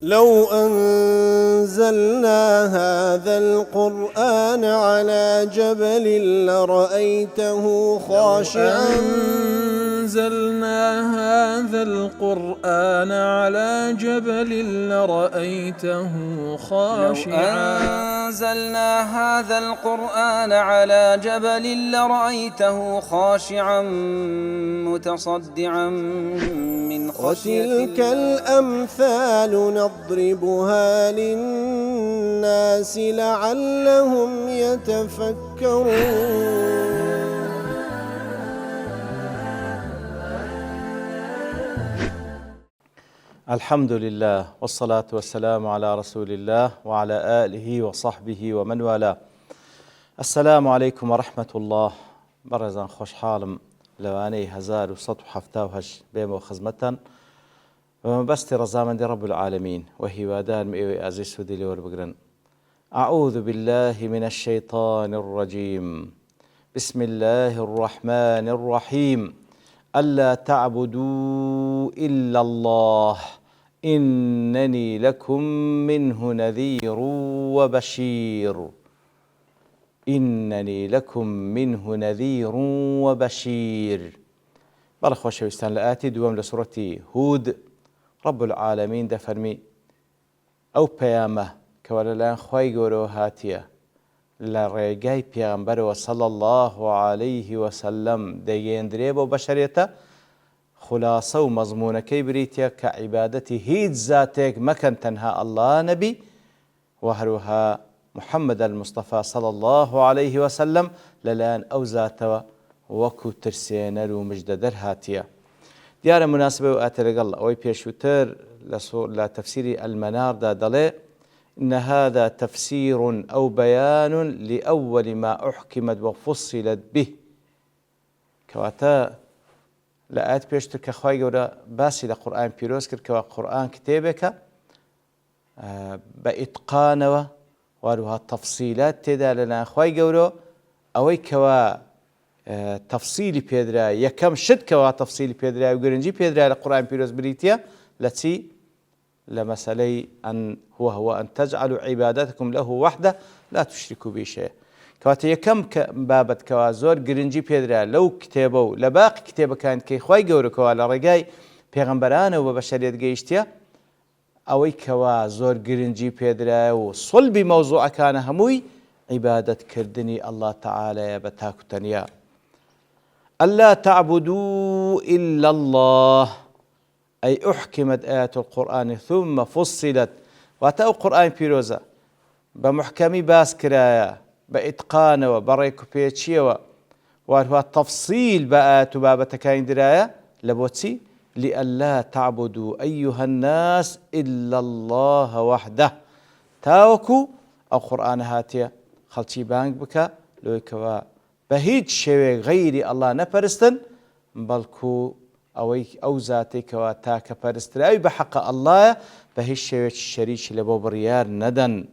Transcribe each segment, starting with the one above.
لو أنزلنا هذا القرآن على جبل لرأيته خاشعا أنزلنا هذا القرآن على جبل لرأيته خاشعا أنزلنا هذا القرآن على جبل لرأيته خاشعا متصدعا من خشية وتلك الأمثال نضربها للناس لعلهم يتفكرون. الحمد لله والصلاة والسلام على رسول الله وعلى آله وصحبه ومن والاه. السلام عليكم ورحمة الله. برزان خوش حالم لواني 1178 بيمو خزمتان ومبستي رزامن دي رب العالمين وهي وادان مئوي أزي سودي لور بقرن. أعوذ بالله من الشيطان الرجيم. بسم الله الرحمن الرحيم. ألا تعبدوا إلا الله إنني لكم منه نذير وبشير. إنني لكم منه نذير وبشير. بارك خوش ويستان لآتي دوام لسورة هود. رب العالمين دفرمي أو بيامه كوالالان خواي قورو هاتيه لرقاي پیغمبر صلى الله عليه وسلم ديگندري بو بشريته خلاصة ومضمونة كبريتيا كعبادتي هيد ذاتك مكان تنها الله نبي وهروها محمد المصطفى صلى الله عليه وسلم للان أو ذاته وكو ترسينر ومجددر هاتيا ديار مناسبة وآتر الله أوي بيشوتر لتفسير المنار دا دلي إن هذا تفسير أو بيان لأول ما أحكمت وفصلت به كواتا لآيات بيشتر كخواي قورا باسي لقرآن بيروز كر كوا قرآن كتابك بإتقان واروها تفصيلات تدا لنا خواي قورا أوي كوا تفصيلي بيدرا يكم شد كوا تفصيلي بيدرا وقرنجي بيدرا لقرآن بيروز بريتيا التي لمسألة أن هو أن تجعلوا عبادتكم له وحده لا تشركوا به شيء. كواتي كم بابت كوازور قرنجي بيدرا لو كتابو لباقي كتابه كان كي خواي قورو كوالا رقاي پیغمبرانه وبشريت قيشتيا أوي كوازور قرنجي بيدرا وصلبي موضوع كان هموي عبادة كردني الله تعالى بتاكو تنيا. ألا تعبدوا إلا الله أي أحكمت آيات القرآن ثم فصلت واتأو قرآن بيروزا بمحكمي باسكرايا بإتقان وبريكو بيتشيوا وهو التفصيل بآيات بابتكاين درايا لبوتسي لألا تعبدوا أيها الناس إلا الله وحده تاوكو أو قرآن هاتيا خلشي بانك بكا لويكوا بهيج شوي غيري الله نفرستن بلكو أو ذاتي كوا تاك پرستراوي بحق الله بهش شوي الشريش لبو بريار ندن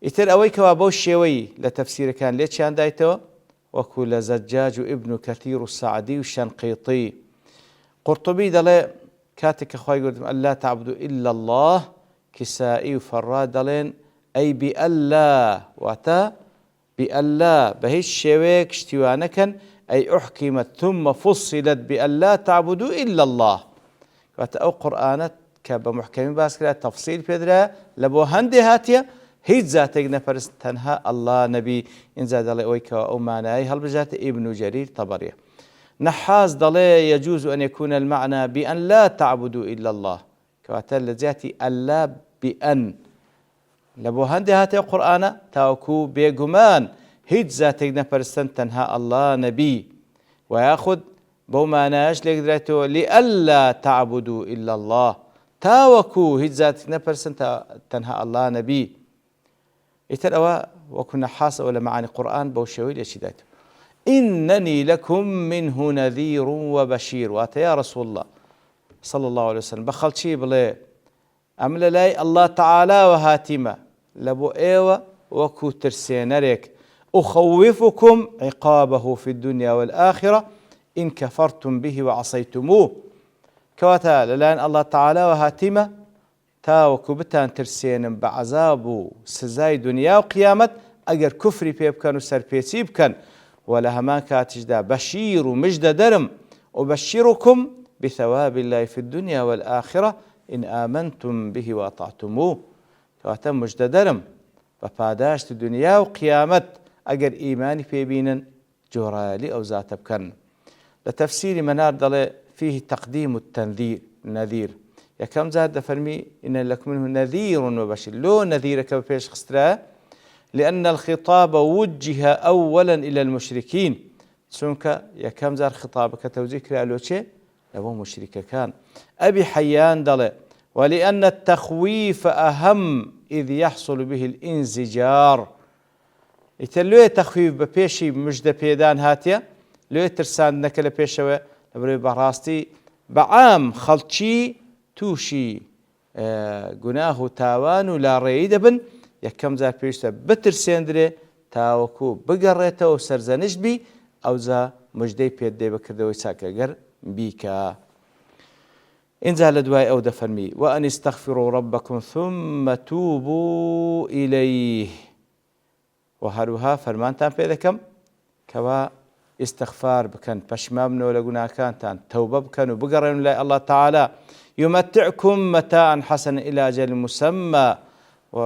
إتر أوي كوا بو شوي لتفسير كان ليتشان دايتو وكل زجاج ابن كثير السعدي والشنقيطي قرطبي دلي كاتك أخوي قلت ألا تعبدوا إلا الله كسائي وفراد دلين أي بألا واتا بألا بهش شوي كشتوانكن أي أحكمت ثم فصلت بأن لا تعبدوا إلا الله. وأو قرآنت كبمحكمين باسكرا تفصيل بيدرا لبو هندي هاتيا هيد ذاتك نفرس تنها الله نبي إن زاد الله أويك وأماناي هل بجات ابن جرير طبري نحاز ضلي يجوز أن يكون المعنى بأن لا تعبدوا إلا الله كواتل ذاتي ألا بأن لبو هندي هاتيا قرآن تاوكو بيقمان هيد ذاتك نفرستن تنها الله نبي وياخذ بوما ناش لقدرته لألا تعبدوا إلا الله تاوكو هيد ذاتك نفرستن تنها الله نبي يترأوا وكنا حاس ولا معاني قرآن بوشوي لشداته إنني لكم منه نذير وبشير واتى يا رسول الله صلى الله عليه وسلم بخل شي بلي أمل لاي الله تعالى وهاتما لبو إيوة وكو ترسينريك أخوفكم عقابه في الدنيا والآخرة إن كفرتم به وعصيتموه كواتا لأن الله تعالى وهاتمة تاوەکو بتان ترسێنم بە عەزاب و سزای دنیا و قیامەت ئەگەر کوفری پێ بکەن و سەرپێچی بکەن و لە هەمان کاتیشدا بەشیر و مژدە دەرم وبشركم بثواب الله في الدنيا والآخرة إن آمنتم به وأطعتموه كواتا مجددرم بپاداشت دنيا وقيامت أجر إيماني في بينا جورالي أو ذات بكن لتفسير منار ضل فيه تقديم التنذير نذير يا كم زاد فرمي إن لكم منه نذير وبشر لو نذير كبيش خسترا لأن الخطاب وجه أولا إلى المشركين چونکە یەکەم جار خطابەکە تەوجیه کرا لۆچێ لەبۆ مشریکەکان ئەبی حەیان دەڵێ ولأن التخويف أهم إذ يحصل به الانزجار ئیتر لێ تەخویف بە پێشی مژدە پێدان هاتیە لێ ترساندنەکە لە پێشەوە لەبەرەوەی بەڕاستی بەعام خەڵکی تووشی گوناه و تاوان و لاڕێیی دەبن یەکەم جار پێویستە بترسێندرێ تاوەکو بگەڕێتەوە و سەرزەنش بی ئەوجا مژدەی پێت دێ بەکردەوەی چاکەگەر بیکە اینجا لە دوای ئەو دەفەرمی وأن استغفروا ربكم ثم توبوا إليه و هەروها فەرمانتان پێ دەکەم کەوا ئیستیغفار بکەن پەشیمان بنەوە لە گوناهەکانتان تەوبە بکەن و بگەڕێن لای الله تعالى يمتعكم متاعا حسنا إلى أجل مسمى و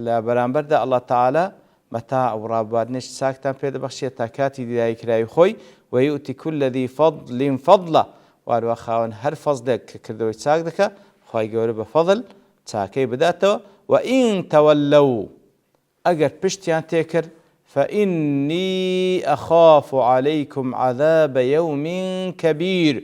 لە بەرامبەردا الله تعالى متاع و ڕابواردنێکی چاکتان پێ دەبەخشێت تا کاتی دیداری کرای خۆی ويؤتي كل ذي فضل فضله واروە خاوەن هەر فەزلێک کە کردەوەی چاک دەکە خی گەورە بە فەضل چاکەی بداتەوە وئین تەوەلەو ئەگەر پشتیان تێکرد فإني أخاف عليكم عذاب يوم كبير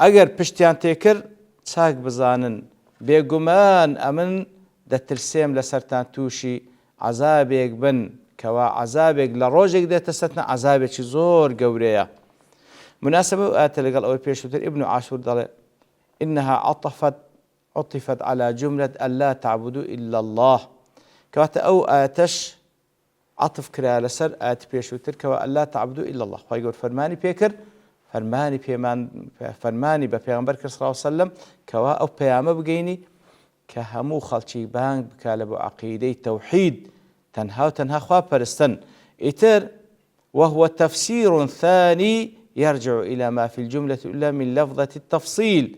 ئەگەر پشتیان تێکرد چاک بزانن بێگومان ئەمن دەترسێم لەسەرتان تووشی عذابێک بن کەوا عذابێک لە ڕۆژێک دێتە سەرتان عذابێکی زۆر گەورەیە مناسبة آيات لقال أول بيشوتر ابن عاشور دل إنها عطفت على جملة ألا تعبدوا إلا الله كوات أو آتش عطف كرا لسر آيات بيشوتر كوا ألا تعبدوا إلا الله فيقول فرماني بيكر فرماني ببيغمبر صلى الله عليه وسلم كوا أو بيامة بقيني كهمو خلشي بانك بكالبو عقيدة توحيد تنها خواب برستن إتر وهو تفسير ثاني يرجع إلى ما في الجملة إلا من لفظة التفصيل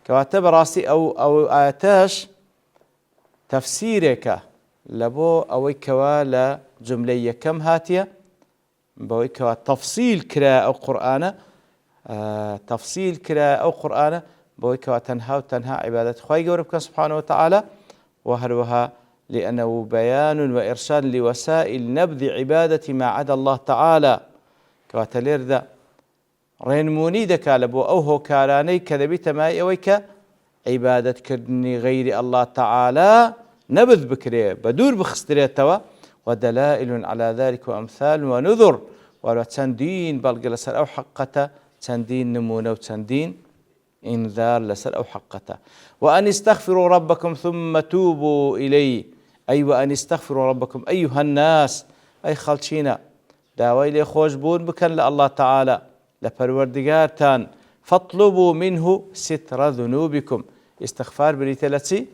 كواتب راسي أو آتاش تفسيرك لبو أو كوا جملة كم هاتية بو كوا تفصيل كرا أو قرآن تفصيل كرا أو قرآن بو كوا تنها عبادة خواهي قوربك سبحانه وتعالى وهروها لأنه بيان وإرشاد لوسائل نبذ عبادة ما عدا الله تعالى كواتلير ذا ڕێنمونی دەکا لە بۆ ئەو هۆکارانەی کە دەبێتە مای ئەوەی کە عیبادەتکردنی غەیری الله تعالى نەبذ بکرێ بە دوور بخسترێتەوە ودلائل على ذلك وأمثال ونذر وەرە چەندین بەڵگە لەسەر ئەو حەقەتە چەندین نمونە و چەندین ئینذار لەسەر ئەو حەقەتە وأن استغفروا ربكم ثم توبوا إليه أي وأن استغفروا ربكم أيها الناس أي خەڵچینە داوای لێ خۆشبوون بکەن لە الله تعالى لپروردگارتان فاطلبوا منه ستر ذنوبكم استغفار بريتلتي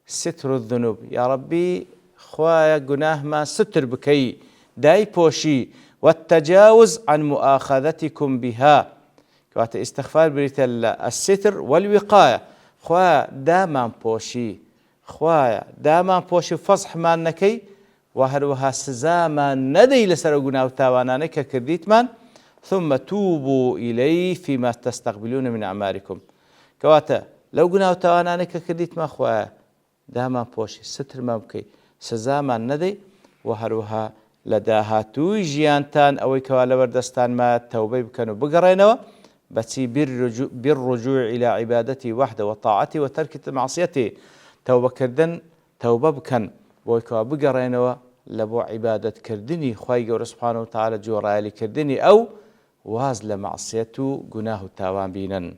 ستر الذنوب يا ربي خوايا گناه ما ستر بكي داي بوشي والتجاوز عن مؤاخذتكم بها كوات استغفار بريتل الستر والوقاية خوايا دامان بوشي خوايا دامان بوشي فصح ما نكي وهروها سزا ما ندي لسر گناه تاوانانك كرديت من ثم توبوا إليه فيما تستقبلون من أعمالكم كواتا لو قلنا وتوانانك كرديت ما خوايا داما بوشي ستر ما بكي سزا ما ندي وهروها لداها توي جيانتان أو كوالا وردستان ما توبي بكانوا بقرينوا بتي بالرجوع إلى عبادتي وحده وطاعتي وترك معصيتي توبة كردن توبة بكن وكوا بقرينوا لبو عبادة كردني خواي قول سبحانه وتعالى جورالي كردني أو واز لمعصيته جناه تاوان بينا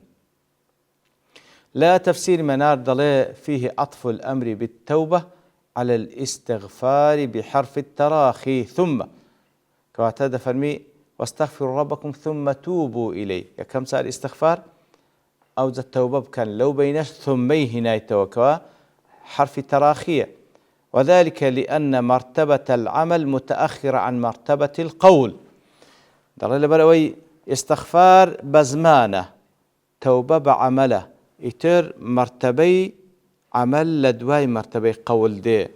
لا تفسير منار ضلي فيه عطف الأمر بالتوبة على الاستغفار بحرف التراخي ثم كواعتاد فرمي واستغفروا ربكم ثم توبوا إليه كم صار استغفار أو ذا التوبة كان لو بينش ثمي هنا يتوكوا حرف تراخية، وذلك لأن مرتبة العمل متأخرة عن مرتبة القول. دەڵێ لەبەرەوەی استغفار بزمانة، توبة بعمله، ئیتر مرتبەی عمل لە دوای مرتبەی قول دێ،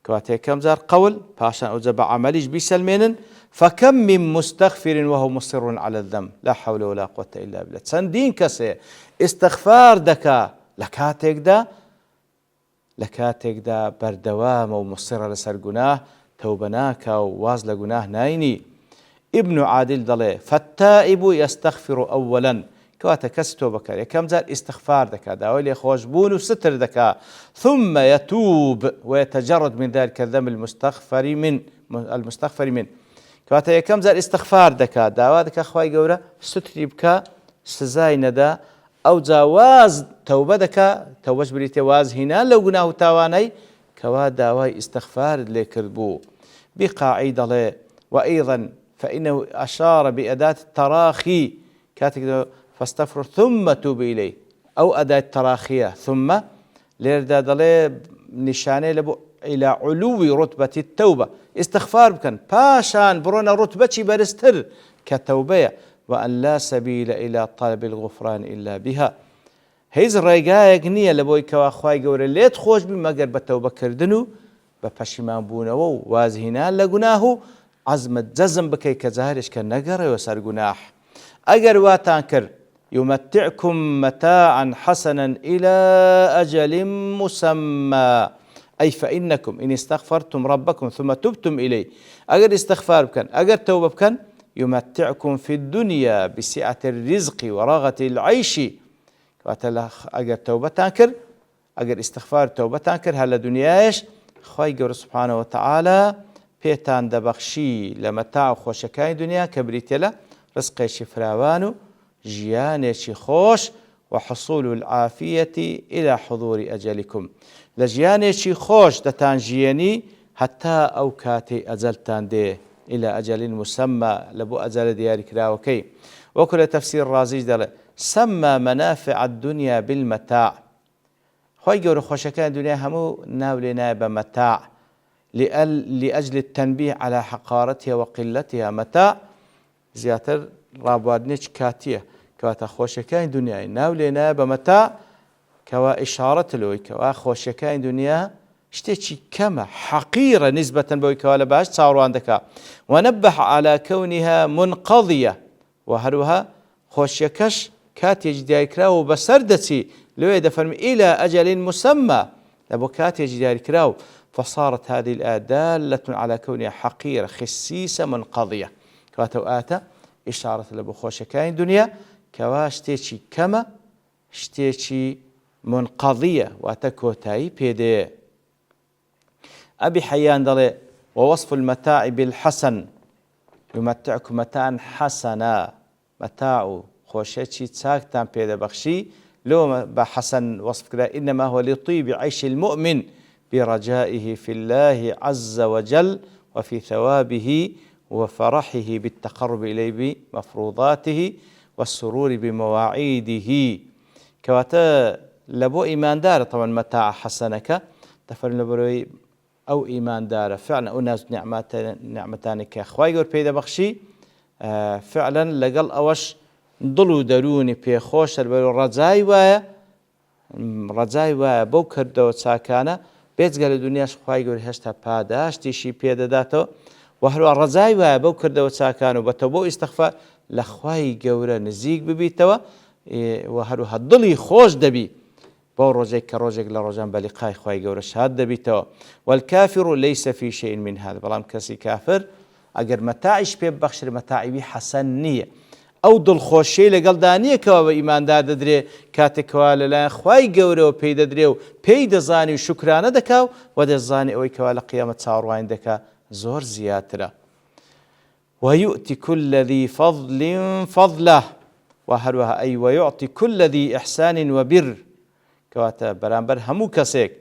کەواتە یەکەم جار قول پاشان ئەوجە بە عملیش بیسەلمێنن. فكم من مستغفر وهو مصر على الذنب لا حول ولا قوة إلا بالله. چەندین کەسێ استغفار دەکا لە کاتێکدا بەردەوامە و مصرە لەسەر گوناه، تەوبە ناکا و واز لە گوناه ناینی. ابن عادل دەڵێ فالتائب يستغفر أولا، کەواتە کەسی تۆبەکار یەکەم جار استغفار دەکا، داوای لێخۆشبوون و ستر دەکا، ثم يتوب ويتجرد من ذلك الذنب المستغفر من، کەواتە یەکەم جار استغفار دەکا، داوا دەکا خوای گەورە ستری بکە، سزای نەدا، ئەو جاواز تەوبە دەکا، تەوبەش بریتێ واز هینان لەو گوناه و تاوانەی کەوا داوای استغفارت لێ کرد بوو. بقاعی دەڵێ وأيضا فإنه أشار بأداة التراخي كاتك فاستغفر ثم توب إليه، أو أداة التراخية ثم ليردا دلي نشانه لبو إلى علو رتبة التوبة. استغفار بكن باشان برونا رتبة برستر كتوبة، وأن لا سبيل إلى طلب الغفران إلا بها. هيز الرقائق نية لبوي كوا خواي قوري ليت خوش بمقر بتوبة كردنو بپشیمان بوونەوە و وازهینان لە گوناه و عزمت جەزم بکەی کە جارێک کە نەگەڕێەوە سەر گوناح. ئەگەر واتان کرد يمتعكم متاعا حسنا إلى أجل مسمى أي فإنكم إن استغفرتم ربكم ثم تبتم إليه، أجر استغفار بكن أجر توبة بكن يمتعكم في الدنيا بسعة الرزق ورغة العيش. أجر توبة تنكر أجر استغفار توبة تنكر هلا دنياش خواهي قول سبحانه وتعالى بيتان دبخشي لمتاع خوشكاين دنيا كبريتلا رزق شفراوانو جيانشي خوش وحصول العافية إلى حضور أجلكم. لجيانشي خوش دتان جياني حتى أو كاتي أجلتان دي إلى أجل مسمى لبو أجل دياري كراوكي. وكل تفسير رازي دل سمى منافع الدنيا بالمتاع. خوي جور خوشكان الدنيا همو ناولنا بمتاع لأجل التنبيه على حقارتها وقلتها. متاع زياتر رابوادنيش كاتيه كواتا خوشكان دنيا ناولنا بمتاع كوا إشارة لوي كوا خوشكان دنيا شتيشي كما حقيرة نسبة بوي كوا لباش تصاروا عندك. ونبه على كونها منقضية وهروها خوشكش كاتي جداري كراو بسردتي لو يدفرم إلى أجل مسمى لبو كاتي جداري كراو. فصارت هذه الآية دالة على كونها حقيرة خسيسة منقضية كواتو آتا إشارة لبو خوشكاين دنيا كوا شتيشي كما شتيشي منقضية واتكوتاي بيدي. أبي حيان دلي ووصف المتاع بالحسن يمتعكم متاعا حسنا. متاع خوشتشي تساكتان بيدا بخشي لو بحسن وصف كده إنما هو لطيب عيش المؤمن برجائه في الله عز وجل وفي ثوابه وفرحه بالتقرب إليه بمفروضاته والسرور بمواعيده. كواتا لبو إيمان دار طبعا متاع حسنك تفرن لبروي أو إيمان دار فعلا أناس نعمتان كأخواي قول بيدا بخشي فعلا لقل أوش ضلو دروني بيخوش رجاي ويا بو كردو تساكانا بيت قال دنياش خواي قول هشتا باداش تيشي بيدا داتو وهرو رجاي ويا بو كردو تساكانو بتبو استغفار لخواي قول نزيق ببيتوا وهرو هالضلي خوش دبي بو روجيك كروجيك لروجان بلقاي خواي قول شهاد دبيتوا. والكافر ليس في شيء من هذا بلام كسي كافر اگر متاعش بيب بخشر متاعي حسن نية أو دل خوشي لقل دانية كوا إيمان دار ددري كاتكوا للا خواي قورو بي ددريو بي دزاني وشكرانة دكاو ودزاني أوي كوا لقيامة صاروين دكا زور زياترة. ويؤتي كل ذي فضل فضله وهروها أي ويعطي كل ذي إحسان وبر كواتا برانبر همو كسيك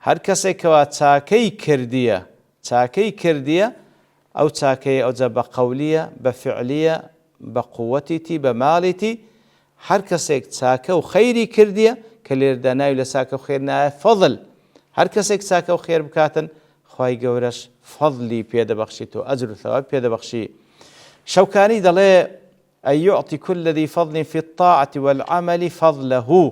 هر كسيك كوا تاكي كردية أو تاكي أو بقولية بفعلية بقوتي بمالتي هر كسيك تاكا وخيري كردية كالير داناي لساكا وخيرنا فضل هەر کەسێک چاکە و خێر بکاتن خوای گەورەش فەضلی پێدەبەخشیتەوە ئەجر و ثەواب پێدەبەخشی. شەوکانی دەڵێ أن يعطي كل ذي فضل في الطاعة والعمل فضله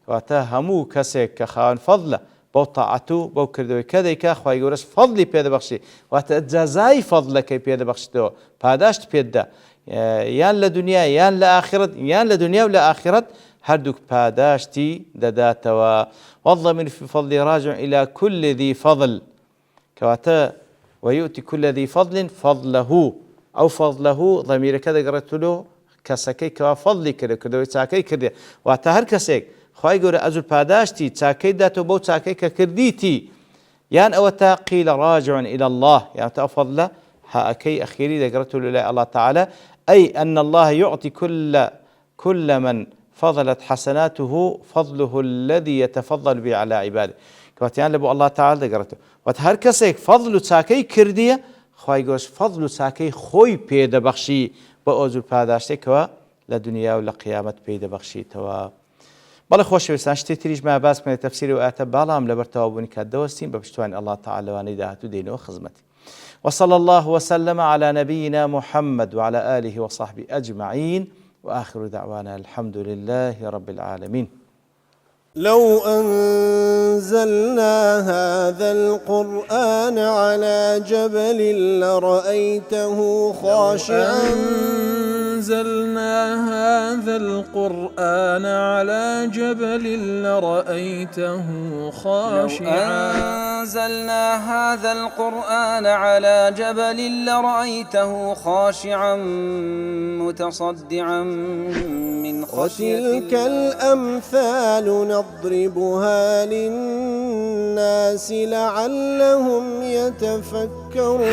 واتە هەموو کەسێک کە خاوەن فەضلە بەو تاعەت و بەو کردەوەی کە دەیکا خوای گەورەش فەضلی پێدەبەخشی واتە جەزای فەضلەکەی پێدەبەخشیتەوە پاداشت پێددا یان لە دنیا یان لە ئاخرەت یان لە دنیا و لە ئاخرەت هەردووک پاداشتی دەداتەوە. والضمير في فضل راجع إلى كل ذي فضل كواتا ويؤتي كل ذي فضل فضله أو فضله ضمير كذا قرأت له كسكي كوا فضلي كذا كذا تاكي كذا واتهر كسيك خواهي قول أزل باداشتي تاكي داتو بو تاكي كرديتي يان أوتا قيل راجع إلى الله يعني تأفضل هاكي أخيري قرأت له الله تعالى أي أن الله يعطي كل من فضلت حسناته فضله الذي يتفضل به على عباده كواتيان لبو الله تعالى قرأته واتهر كسيك فضل تاكي كردية خواهی گوش فضل و چاکەی خۆی پێدەبەخشی بە ئۆزر پاداشتێکەوە لە دنیا و لە قیامەت پێدەبەخشیتەوە. بەڵێ خۆشەویستان شتێک تریشمان باس بکەین تەفسیری و ئاەتە باڵام لەبەر تەوابوونی کات دەوەستین بە پشتیوانی الله تعالى لەوانەی داهاتوو دێنەوە خزمەتی. وصلى الله وسلم على نبينا محمد وعلى آله وصحبه أجمعين وآخر دعوانا الحمد لله رب العالمين. لو أنزلنا هذا القرآن على جبل لرأيته خاشعا أنزلنا هذا القرآن على جبل لرأيته خاشعا أنزلنا هذا القرآن على جبل لرأيته خاشعا متصدعا من خشية الله وتلك الأمثال نضربها للناس لعلهم يتفكرون